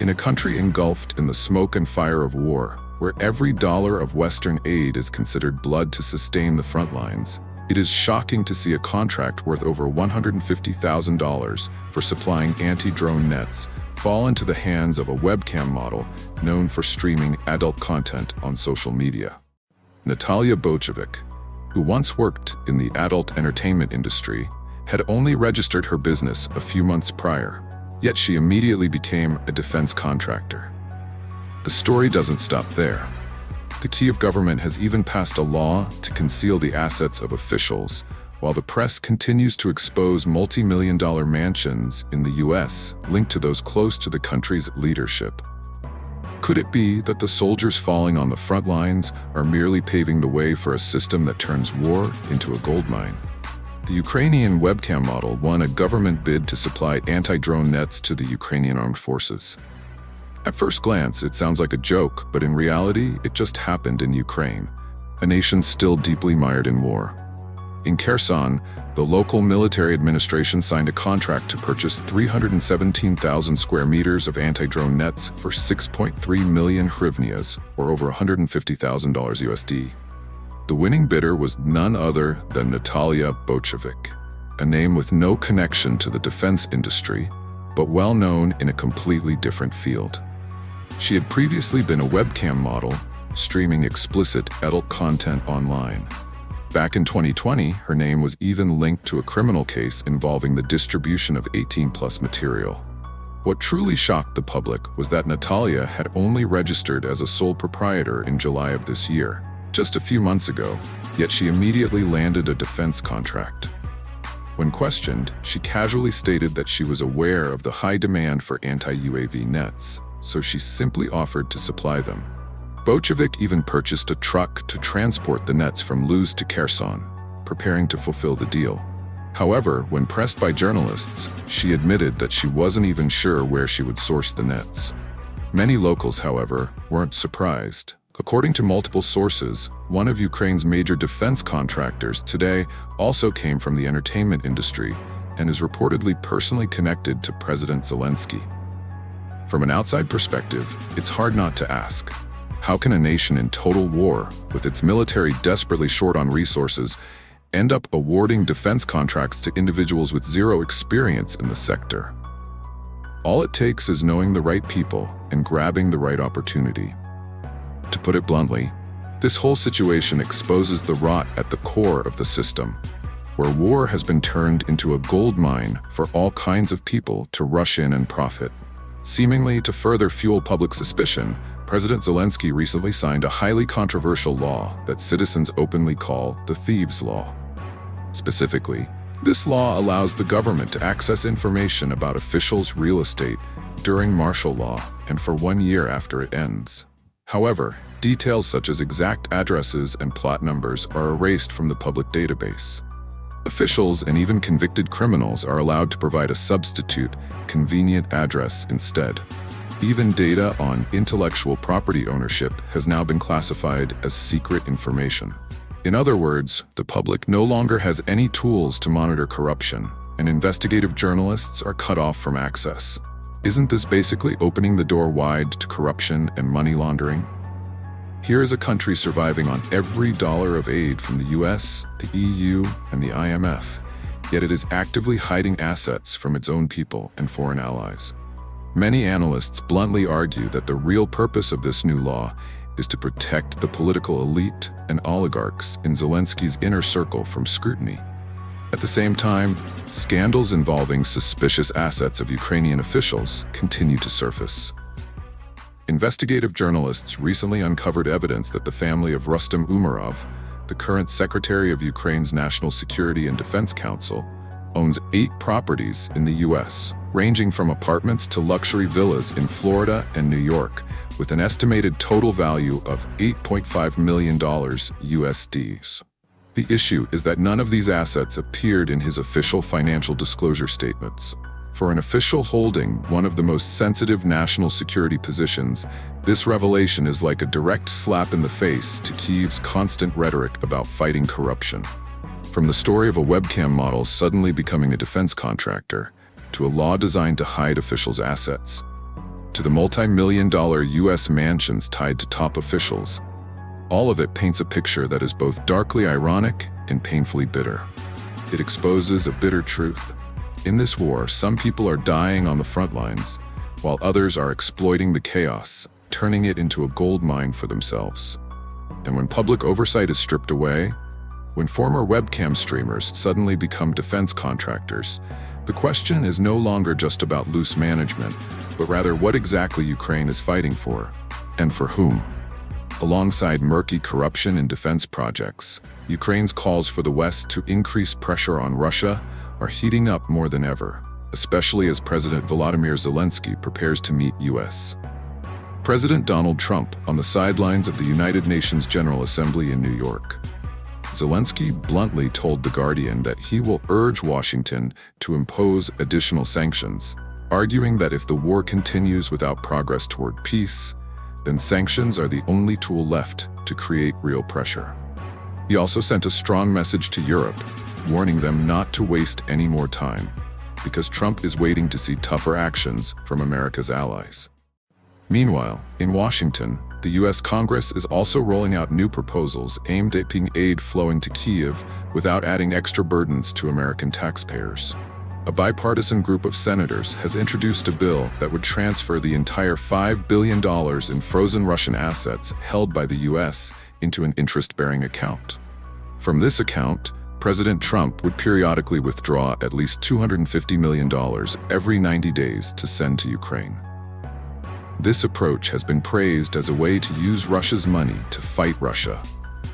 In a country engulfed in the smoke and fire of war, where every dollar of Western aid is considered blood to sustain the front lines, it is shocking to see a contract worth over $150,000 for supplying anti-drone nets fall into the hands of a webcam model known for streaming adult content on social media. Natalia Bochevic, who once worked in the adult entertainment industry, had only registered her business a few months prior, yet she immediately became a defense contractor. The story doesn't stop there. The Kyiv government has even passed a law to conceal the assets of officials, while the press continues to expose multi-million-dollar mansions in the US linked to those close to the country's leadership. Could it be that the soldiers falling on the front lines are merely paving the way for a system that turns war into a goldmine? The Ukrainian webcam model won a government bid to supply anti-drone nets to the Ukrainian armed forces. At first glance, it sounds like a joke, but in reality, it just happened in Ukraine, a nation still deeply mired in war. In Kherson, the local military administration signed a contract to purchase 317,000 square meters of anti-drone nets for 6.3 million hryvnias, or over $150,000 USD. The winning bidder was none other than Natalia Bochevic, a name with no connection to the defense industry, but well known in a completely different field. She had previously been a webcam model, streaming explicit adult content online. Back in 2020, her name was even linked to a criminal case involving the distribution of 18+ material. What truly shocked the public was that Natalia had only registered as a sole proprietor in July of this year, just a few months ago, yet she immediately landed a defense contract. When questioned, she casually stated that she was aware of the high demand for anti-UAV nets, so she simply offered to supply them. Bochevic even purchased a truck to transport the nets from Luz to Kherson, preparing to fulfill the deal. However, when pressed by journalists, she admitted that she wasn't even sure where she would source the nets. Many locals, however, weren't surprised. According to multiple sources, one of Ukraine's major defense contractors today also came from the entertainment industry and is reportedly personally connected to President Zelensky. From an outside perspective, it's hard not to ask, how can a nation in total war, with its military desperately short on resources, end up awarding defense contracts to individuals with zero experience in the sector? All it takes is knowing the right people and grabbing the right opportunity. To put it bluntly, this whole situation exposes the rot at the core of the system, where war has been turned into a gold mine for all kinds of people to rush in and profit. Seemingly to further fuel public suspicion, President Zelensky recently signed a highly controversial law that citizens openly call the Thieves' Law. Specifically, this law allows the government to access information about officials' real estate during martial law and for 1 year after it ends. However, details such as exact addresses and plot numbers are erased from the public database. Officials and even convicted criminals are allowed to provide a substitute, convenient address instead. Even data on intellectual property ownership has now been classified as secret information. In other words, the public no longer has any tools to monitor corruption, and investigative journalists are cut off from access. Isn't this basically opening the door wide to corruption and money laundering? Here is a country surviving on every dollar of aid from the US, the EU, and the IMF, yet it is actively hiding assets from its own people and foreign allies. Many analysts bluntly argue that the real purpose of this new law is to protect the political elite and oligarchs in Zelensky's inner circle from scrutiny. At the same time, scandals involving suspicious assets of Ukrainian officials continue to surface. Investigative journalists recently uncovered evidence that the family of Rustem Umerov, the current Secretary of Ukraine's National Security and Defense Council, owns 8 properties in the US, ranging from apartments to luxury villas in Florida and New York, with an estimated total value of $8.5 million USD. The issue is that none of these assets appeared in his official financial disclosure statements. For an official holding one of the most sensitive national security positions, this revelation is like a direct slap in the face to Kyiv's constant rhetoric about fighting corruption. From the story of a webcam model suddenly becoming a defense contractor, to a law designed to hide officials' assets. to the multi-million-dollar US mansions tied to top officials. All of it paints a picture that is both darkly ironic and painfully bitter. It exposes a bitter truth. In this war, some people are dying on the front lines, while others are exploiting the chaos, turning it into a gold mine for themselves. And when public oversight is stripped away, when former webcam streamers suddenly become defense contractors, the question is no longer just about loose management, but rather what exactly Ukraine is fighting for, and for whom. Alongside murky corruption in defense projects, Ukraine's calls for the West to increase pressure on Russia are heating up more than ever, especially as President Volodymyr Zelensky prepares to meet U.S. President Donald Trump on the sidelines of the United Nations General Assembly in New York. Zelensky bluntly told The Guardian that he will urge Washington to impose additional sanctions, arguing that if the war continues without progress toward peace, then sanctions are the only tool left to create real pressure. He also sent a strong message to Europe, warning them not to waste any more time, because Trump is waiting to see tougher actions from America's allies. Meanwhile, in Washington, the U.S. Congress is also rolling out new proposals aimed at keeping aid flowing to Kyiv without adding extra burdens to American taxpayers. A bipartisan group of senators has introduced a bill that would transfer the entire $5 billion in frozen Russian assets held by the U.S. into an interest-bearing account. From this account, President Trump would periodically withdraw at least $250 million every 90 days to send to Ukraine. This approach has been praised as a way to use Russia's money to fight Russia,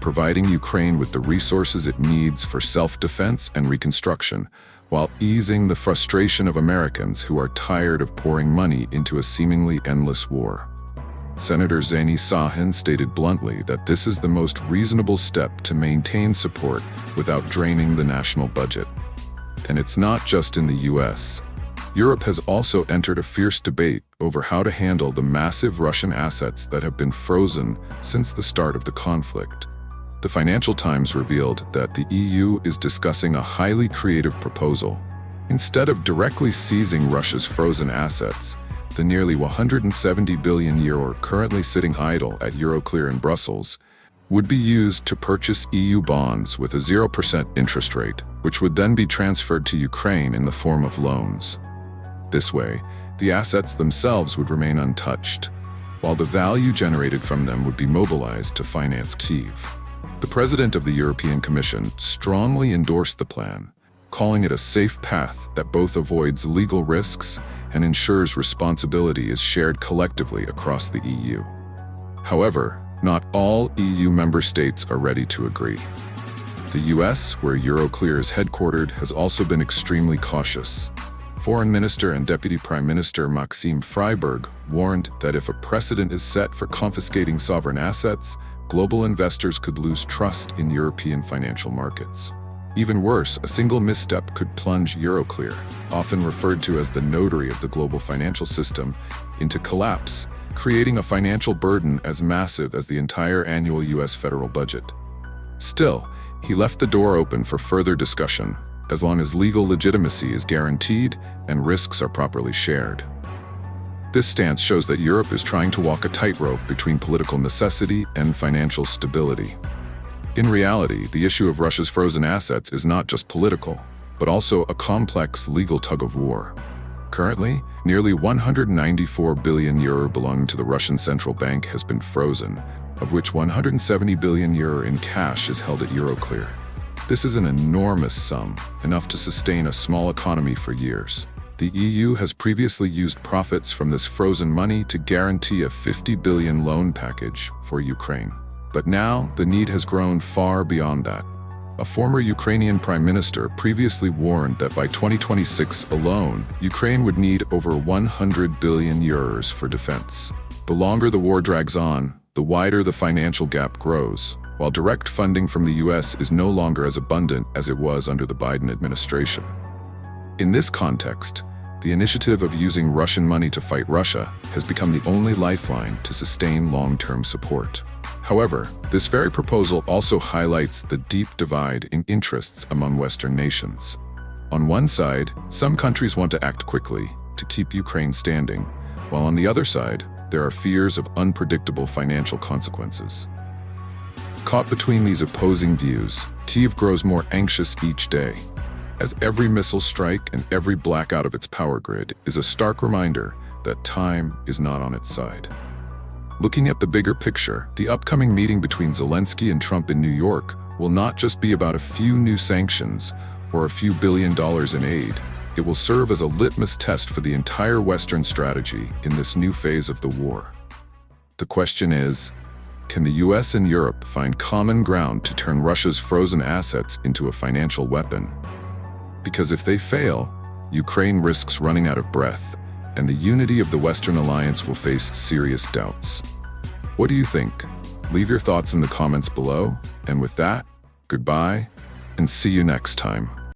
providing Ukraine with the resources it needs for self-defense and reconstruction, while easing the frustration of Americans who are tired of pouring money into a seemingly endless war. Senator KyHuynh stated bluntly that this is the most reasonable step to maintain support without draining the national budget. And it's not just in the U.S. Europe has also entered a fierce debate over how to handle the massive Russian assets that have been frozen since the start of the conflict. The Financial Times revealed that the EU is discussing a highly creative proposal. Instead of directly seizing Russia's frozen assets, the nearly €170 billion currently sitting idle at Euroclear in Brussels would be used to purchase EU bonds with a 0% interest rate, which would then be transferred to Ukraine in the form of loans. This way, the assets themselves would remain untouched, while the value generated from them would be mobilized to finance Kyiv. The President of the European Commission strongly endorsed the plan, calling it a safe path that both avoids legal risks and ensures responsibility is shared collectively across the EU. However, not all EU member states are ready to agree. The US, where Euroclear is headquartered, has also been extremely cautious. Foreign Minister and Deputy Prime Minister Maxime Freiberg warned that if a precedent is set for confiscating sovereign assets, global investors could lose trust in European financial markets. Even worse, a single misstep could plunge Euroclear, often referred to as the notary of the global financial system, into collapse, creating a financial burden as massive as the entire annual US federal budget. Still, he left the door open for further discussion, as long as legal legitimacy is guaranteed and risks are properly shared. This stance shows that Europe is trying to walk a tightrope between political necessity and financial stability. In reality, the issue of Russia's frozen assets is not just political, but also a complex legal tug-of-war. Currently, nearly €194 billion belonging to the Russian central bank has been frozen, of which €170 billion in cash is held at Euroclear. This is an enormous sum, enough to sustain a small economy for years. The EU has previously used profits from this frozen money to guarantee a €50 billion loan package for Ukraine. But now, the need has grown far beyond that. A former Ukrainian prime minister previously warned that by 2026 alone, Ukraine would need over €100 billion for defense. The longer the war drags on, the wider the financial gap grows, while direct funding from the US is no longer as abundant as it was under the Biden administration. In this context, the initiative of using Russian money to fight Russia has become the only lifeline to sustain long-term support. However, this very proposal also highlights the deep divide in interests among Western nations. On one side, some countries want to act quickly to keep Ukraine standing, while on the other side, there are fears of unpredictable financial consequences. Caught between these opposing views, Kyiv grows more anxious each day, as every missile strike and every blackout of its power grid is a stark reminder that time is not on its side. Looking at the bigger picture, the upcoming meeting between Zelensky and Trump in New York will not just be about a few new sanctions or a few $1 billion in aid. It will serve as a litmus test for the entire Western strategy in this new phase of the war. The question is, can the US and Europe find common ground to turn Russia's frozen assets into a financial weapon? Because if they fail, Ukraine risks running out of breath, and the unity of the Western alliance will face serious doubts. What do you think? Leave your thoughts in the comments below, and with that, goodbye, and see you next time.